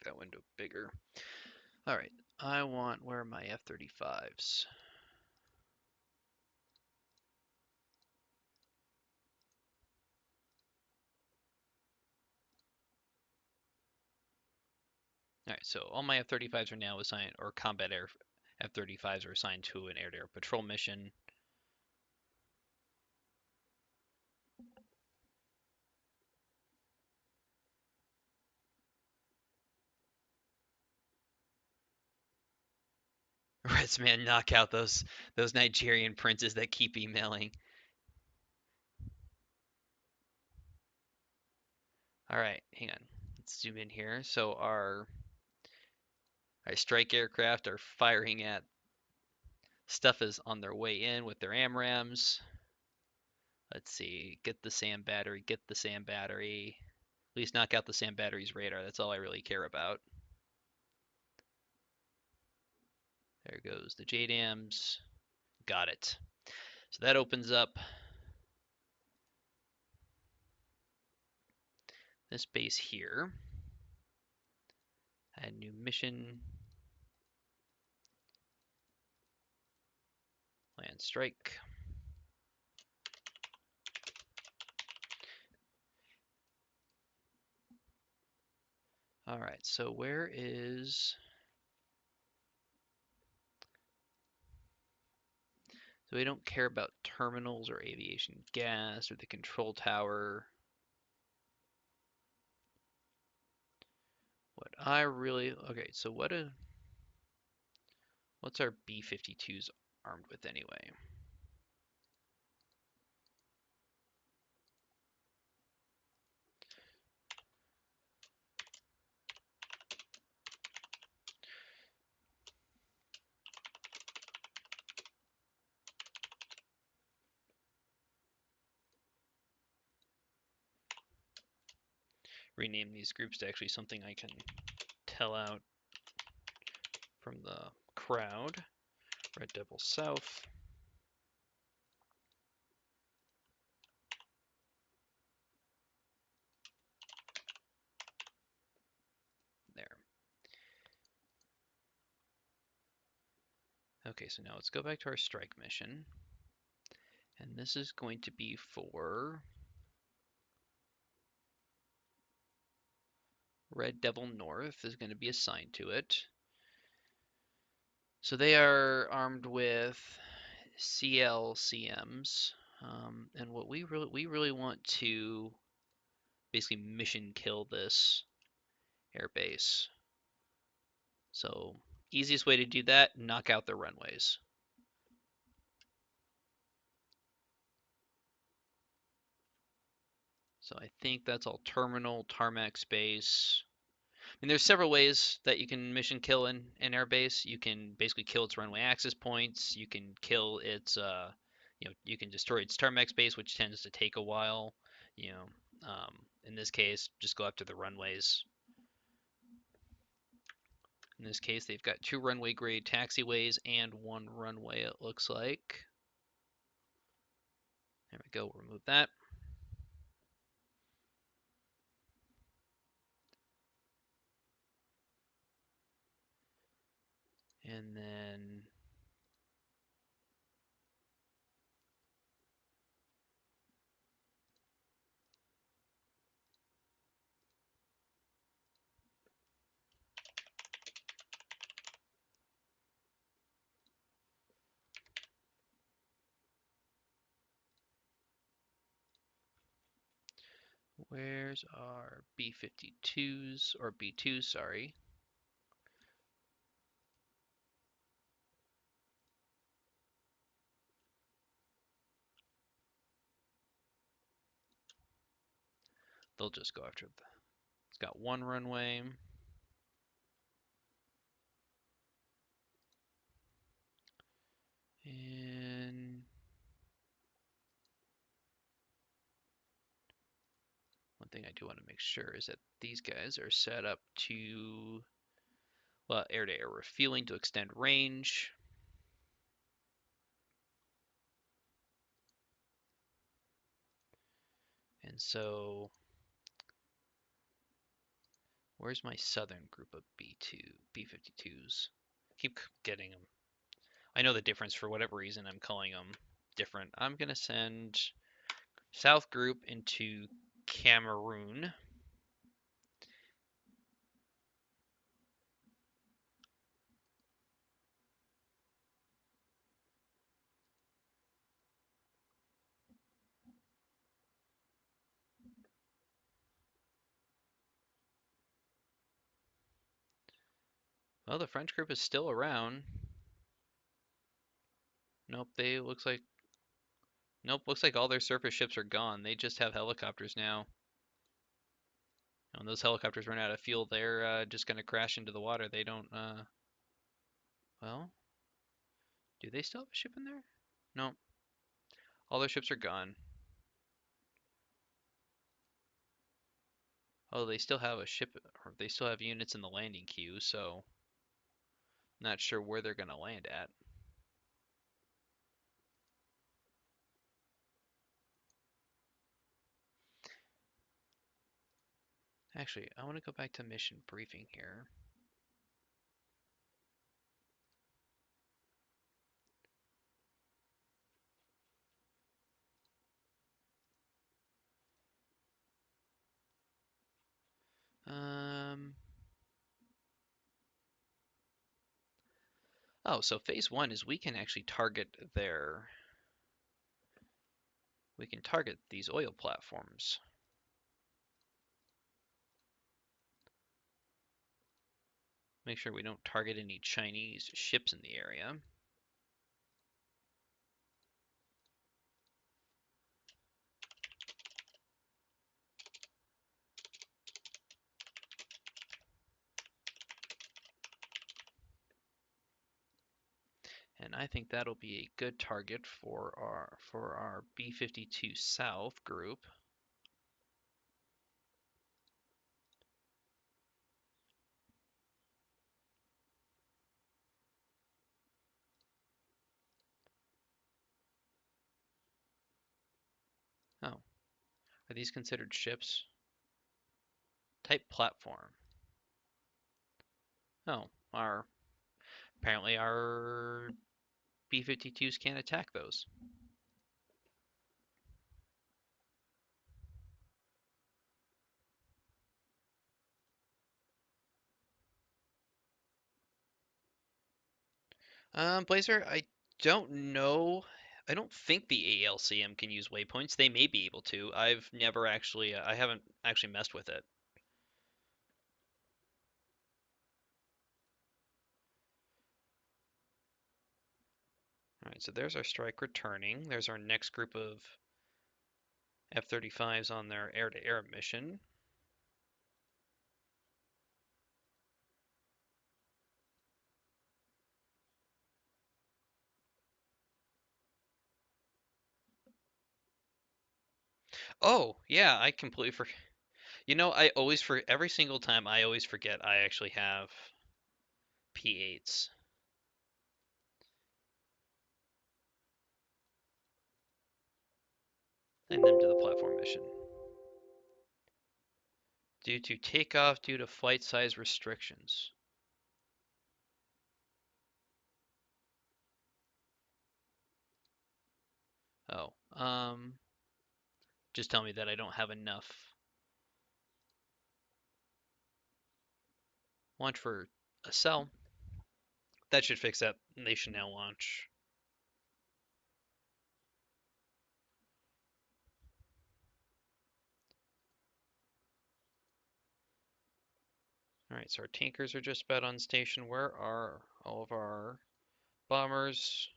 that window bigger. All right, I want, where are my F-35s? All right, so all my F-35s are now assigned, or combat air F-35s are assigned to an air-to-air patrol mission. Redsman, knock out those Nigerian princes that keep emailing. All right, hang on. Let's zoom in here. So our strike aircraft are firing at stuff is on their way in with their AMRAAMs. Let's see. Get the SAM battery. Get the SAM battery. At least knock out the SAM battery's radar. That's all I really care about. There goes the JDAMs. Got it. So that opens up this base here. Add new mission. Land strike. All right, so where is... So we don't care about terminals or aviation gas or the control tower. What I really... Okay, so what's our B-52s armed with anyway? Rename these groups to actually something I can tell out from the crowd. Red Devil South. There. Okay, so now let's go back to our strike mission. And this is going to be for Red Devil North is going to be assigned to it. So they are armed with CLCMs, and what we really want to basically mission kill this airbase. So easiest way to do that, knock out their runways. So I think that's all terminal, tarmac space. And there's several ways that you can mission kill an airbase. You can basically kill its runway access points. You can kill its, you can destroy its tarmac space, which tends to take a while. In this case, just go after the runways. In this case, they've got 2 runway grade taxiways and 1 runway, it looks like. There we go, we'll remove that. And then where's our B-52s, or B-2s, sorry. They'll just go after it's got 1 runway. And one thing I do want to make sure is that these guys are set up to, well, air-to-air refueling to extend range. And so Where's my southern group of B-52s? Keep getting them. I know the difference for whatever reason. I'm calling them different. I'm gonna send South group into Cameroon. Well, the French group is still around. Nope, looks like all their surface ships are gone. They just have helicopters now. When those helicopters run out of fuel, they're just gonna crash into the water. They don't. Well, do they still have a ship in there? No, all their ships are gone. Oh, they still have a ship, or they still have units in the landing queue. So, not sure where they're gonna land at. Actually, I want to go back to mission briefing here. Um. Oh, so phase one is we can actually target their. We can target these oil platforms. Make sure we don't target any Chinese ships in the area. And I think that'll be a good target for our B-52 South group. Oh, are these considered ships? Type platform. Oh, apparently our B-52s can't attack those. Blazer, I don't know. I don't think the ALCM can use waypoints. They may be able to. I've never actually, I haven't actually messed with it. All right, so there's our strike returning. There's our next group of F-35s on their air-to-air mission. Oh, yeah, I completely forget. You know, I always for every single time I always forget I actually have P8s. Send them to the platform mission. Due to takeoff due to flight size restrictions. Oh, just tell me that I don't have enough launch for a cell. That should fix that. They should now launch. All right, so our tankers are just about on station. Where are all of our bombers?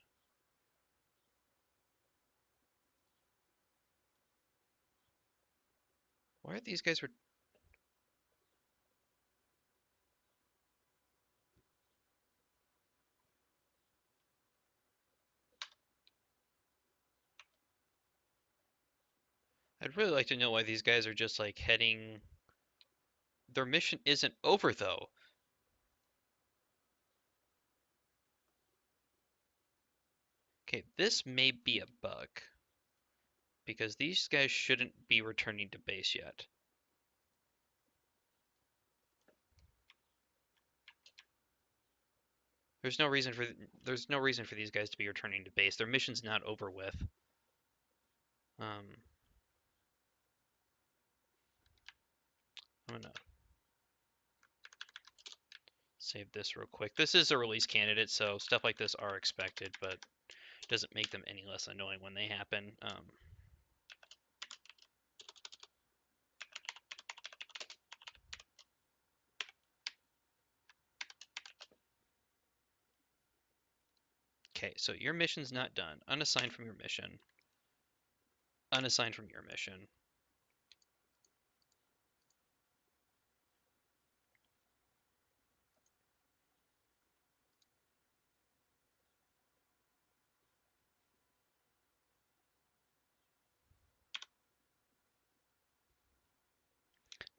Why are these guys? I'd really like to know why these guys are just like heading. Their mission isn't over though. Okay, this may be a bug because these guys shouldn't be returning to base yet. there's no reason for these guys to be returning to base. Their mission's not over with. I'm gonna save this real quick. This is a release candidate, so stuff like this are expected, but doesn't make them any less annoying when they happen. Okay, so your mission's not done. Unassigned from your mission. Unassigned from your mission.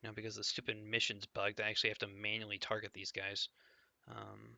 Now, because the stupid mission's bugged, I actually have to manually target these guys. Um,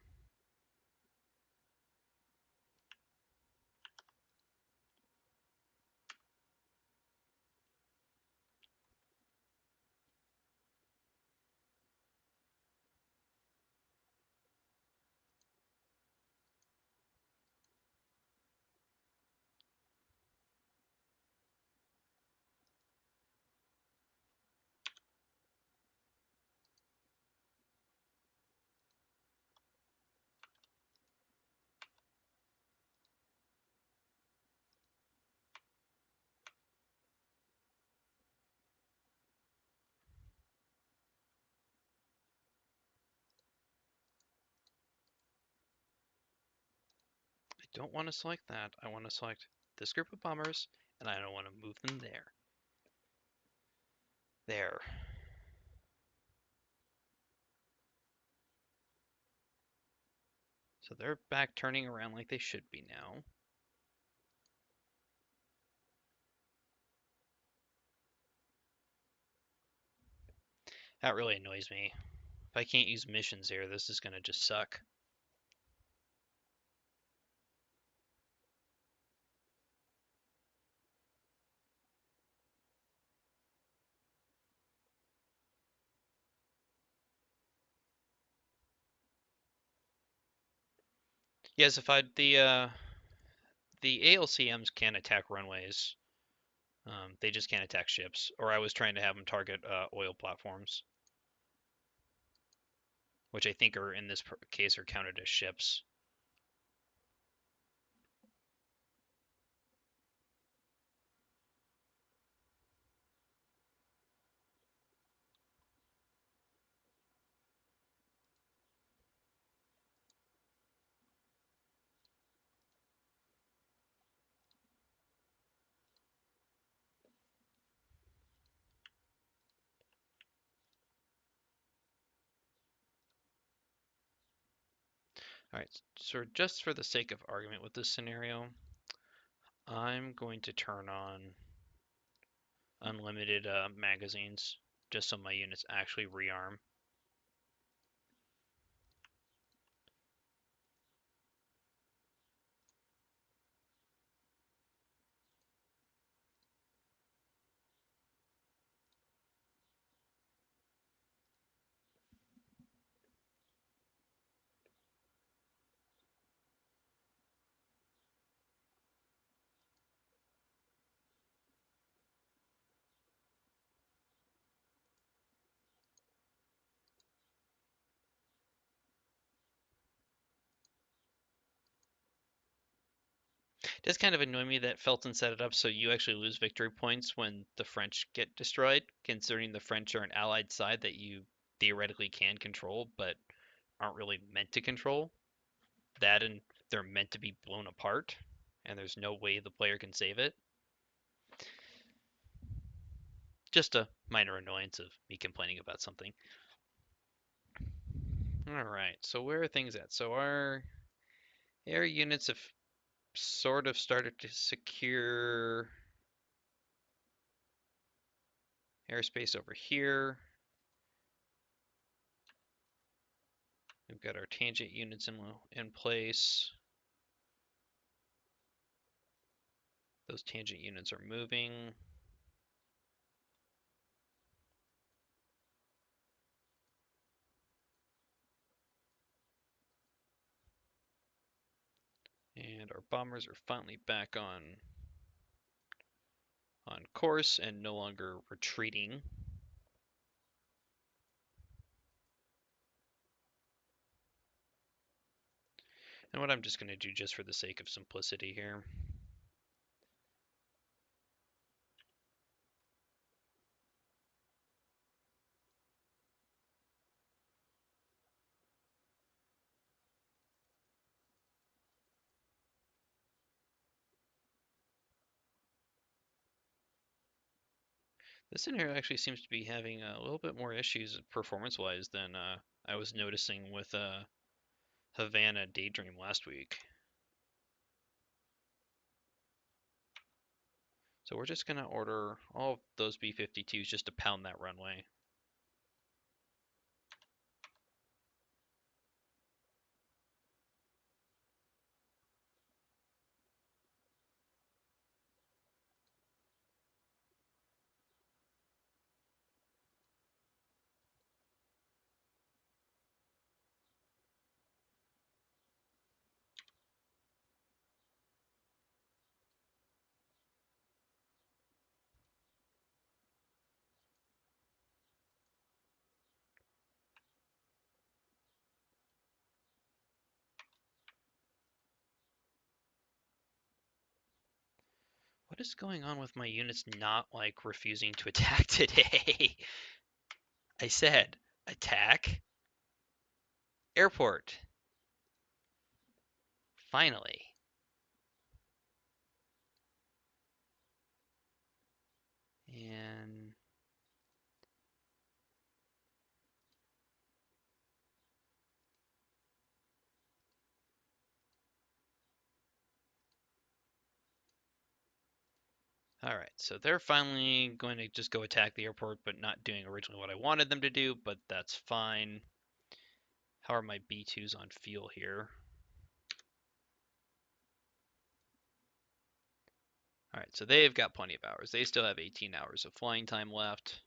I don't want to select that. I want to select this group of bombers, and I don't want to move them there. There. So they're back turning around like they should be now. That really annoys me. If I can't use missions here, this is going to just suck. Yes, if I the ALCMs can attack runways. They just can't attack ships. Or I was trying to have them target oil platforms, which I think are in this case are counted as ships. All right, so just for the sake of argument with this scenario, I'm going to turn on unlimited magazines just so my units actually rearm. It does kind of annoy me that Felton set it up so you actually lose victory points when the French get destroyed, considering the French are an allied side that you theoretically can control, but aren't really meant to control. That and they're meant to be blown apart, and there's no way the player can save it. Just a minor annoyance of me complaining about something. Alright, so where are things at? So our air units have sort of started to secure airspace over here. We've got our tangent units in place. Those tangent units are moving. And our bombers are finally back on course and no longer retreating. And what I'm just going to do just for the sake of simplicity here. This in here actually seems to be having a little bit more issues performance-wise than I was noticing with Havana Daydream last week. So we're just going to order all of those B-52s just to pound that runway. What is going on with my units not like refusing to attack today? I said attack airport. Finally. And all right, so they're finally going to just go attack the airport, but not doing originally what I wanted them to do, but that's fine. How are my B2s on fuel here? All right, so they've got plenty of hours. They still have 18 hours of flying time left.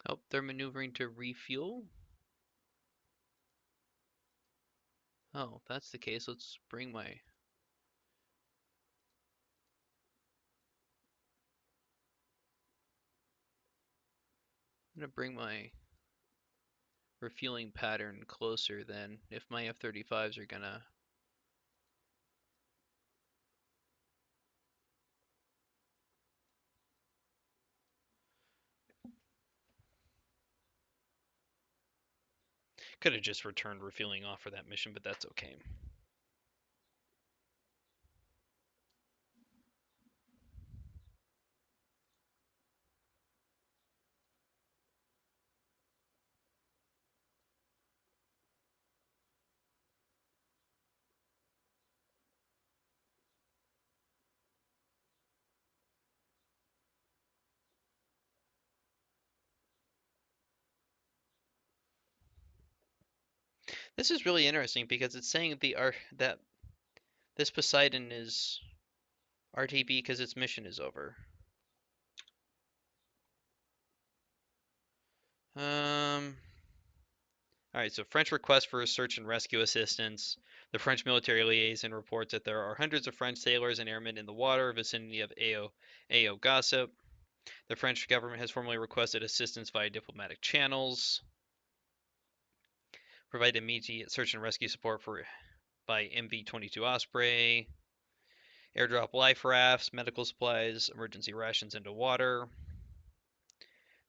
Oh, they're maneuvering to refuel. Oh, that's the case. Let's bring my... I'm gonna bring my refueling pattern closer then. If my F-35s are gonna... Could have just returned refueling off for that mission, but that's okay. This is really interesting because it's saying that this Poseidon is RTB because its mission is over. All right, so French request for search and rescue assistance. The French military liaison reports that there are hundreds of French sailors and airmen in the water vicinity of Ao Gossip. The French government has formally requested assistance via diplomatic channels. Provide immediate search and rescue support by MV-22 Osprey. Airdrop life rafts, medical supplies, emergency rations into water.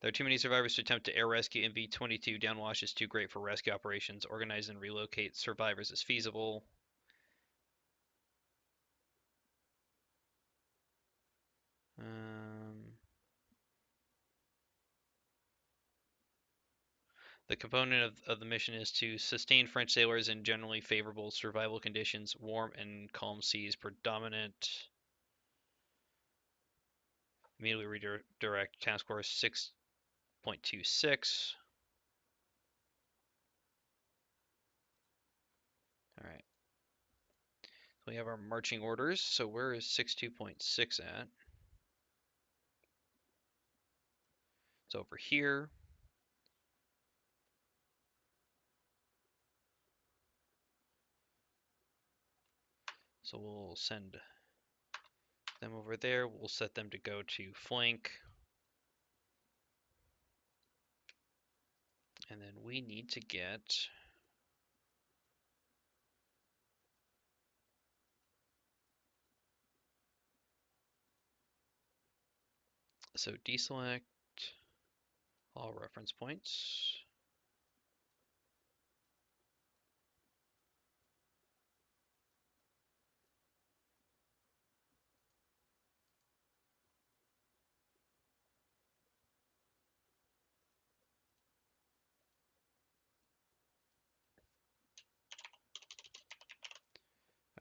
There are too many survivors to attempt to air rescue. MV-22 downwash is too great for rescue operations. Organize and relocate survivors as feasible. Um, The component of the mission is to sustain French sailors in generally favorable survival conditions, warm and calm seas predominant. Immediately redirect task force 6.26. All right. So we have our marching orders. So where is 62.6 at? It's over here. So we'll send them over there. We'll set them to go to flank. And then we need to get so deselect all reference points.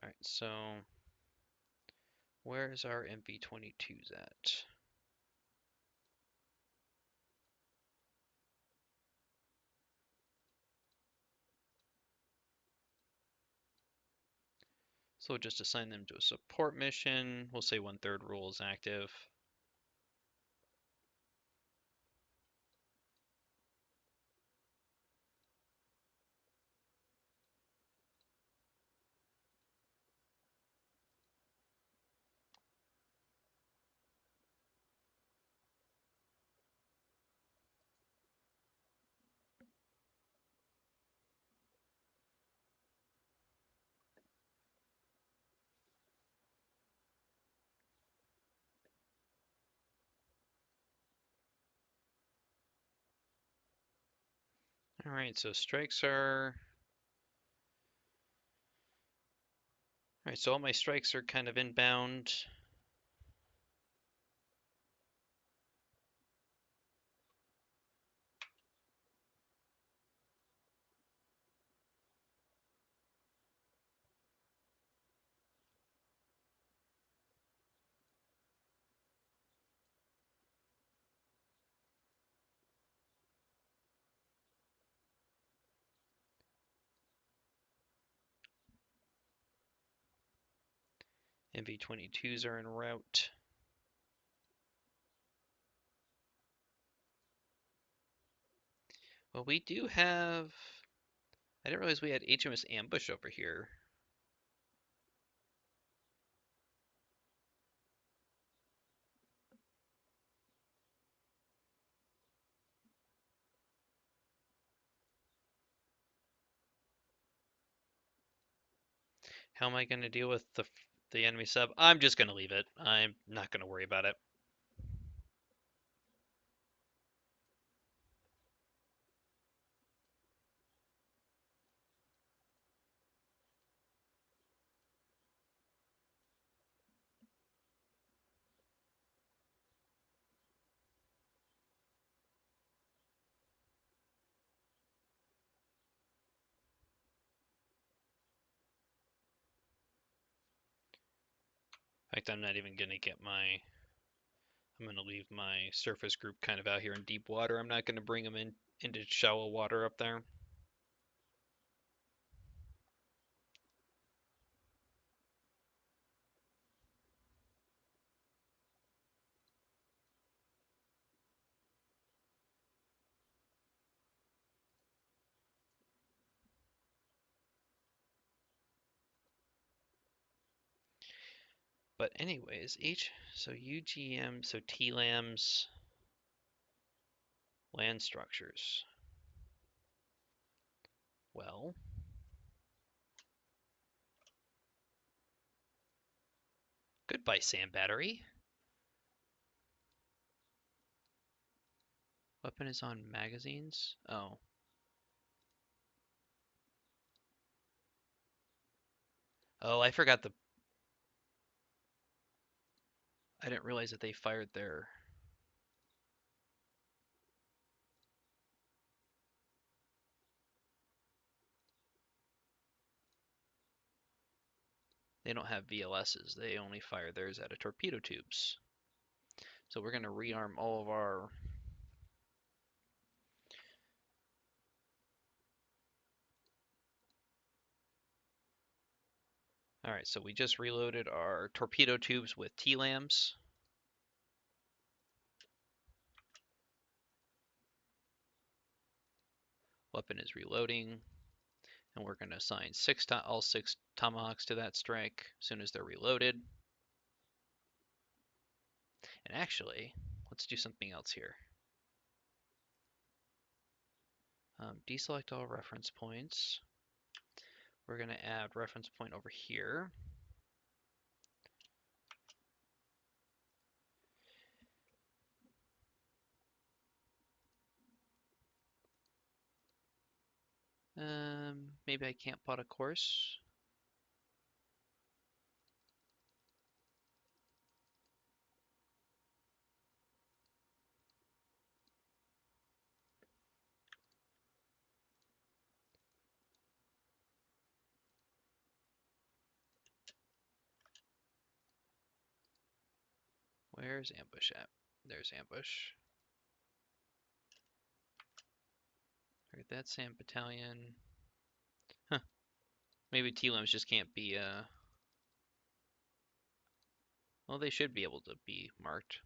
All right, so where's our MV-22s at? So we'll just assign them to a support mission. We'll say 1/3 rule is active. All right, so strikes are. All right, so all my strikes are kind of inbound. MV-22s are en route. Well, we do have. I didn't realize we had HMS Ambush over here. How am I going to deal with the enemy sub? I'm just going to leave it. I'm not going to worry about it. In fact, I'm not even going to get my. I'm going to leave my surface group kind of out here in deep water. I'm not going to bring them into shallow water up there. But anyways, so UGM, so TLAMs, land structures. Well, goodbye, sand battery. Weapon is on magazines. Oh. Oh, I forgot the. I didn't realize that they fired their. They don't have VLSs. They only fire theirs out of torpedo tubes. So we're going to rearm all of our... Alright, so we just reloaded our torpedo tubes with T-lams. Weapon is reloading. And we're going to assign all 6 tomahawks to that strike as soon as they're reloaded. And actually, let's do something else here. Deselect all reference points. We're going to add reference point over here. Maybe I can't plot a course. Where's ambush at? There's ambush. Alright, that's SAM battalion. Huh. Maybe T-lams just can't be, well, they should be able to be marked.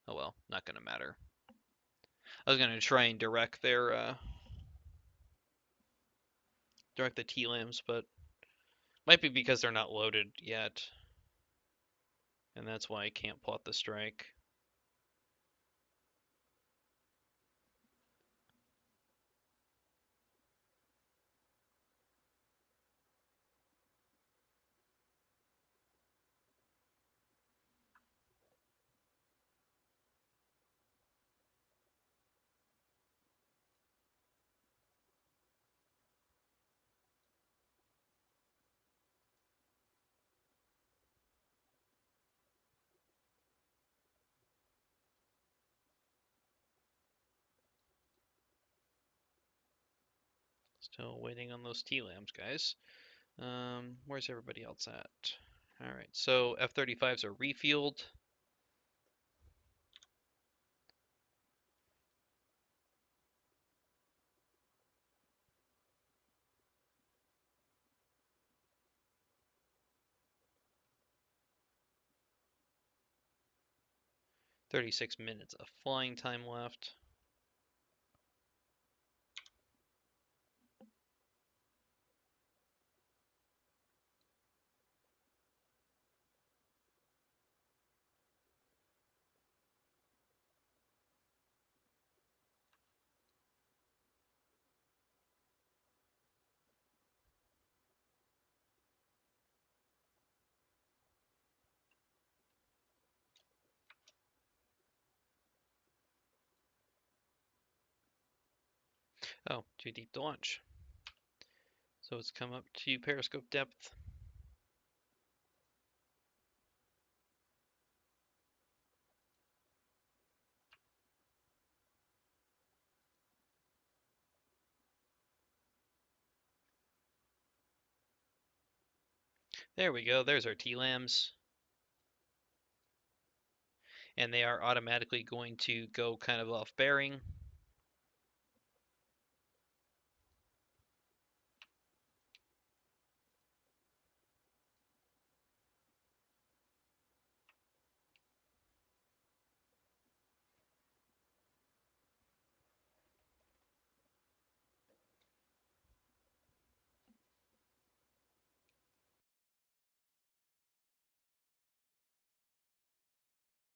Oh well, not gonna matter. I was gonna try and direct their, direct the T-lams, but might be because they're not loaded yet. And that's why I can't plot the strike. Still waiting on those T-lams, guys. Where's everybody else at? Alright, so F-35s are refueled. .36 minutes of flying time left. Oh, too deep to launch. So it's come up to periscope depth. There we go, there's our T-lams. And they are automatically going to go kind of off bearing.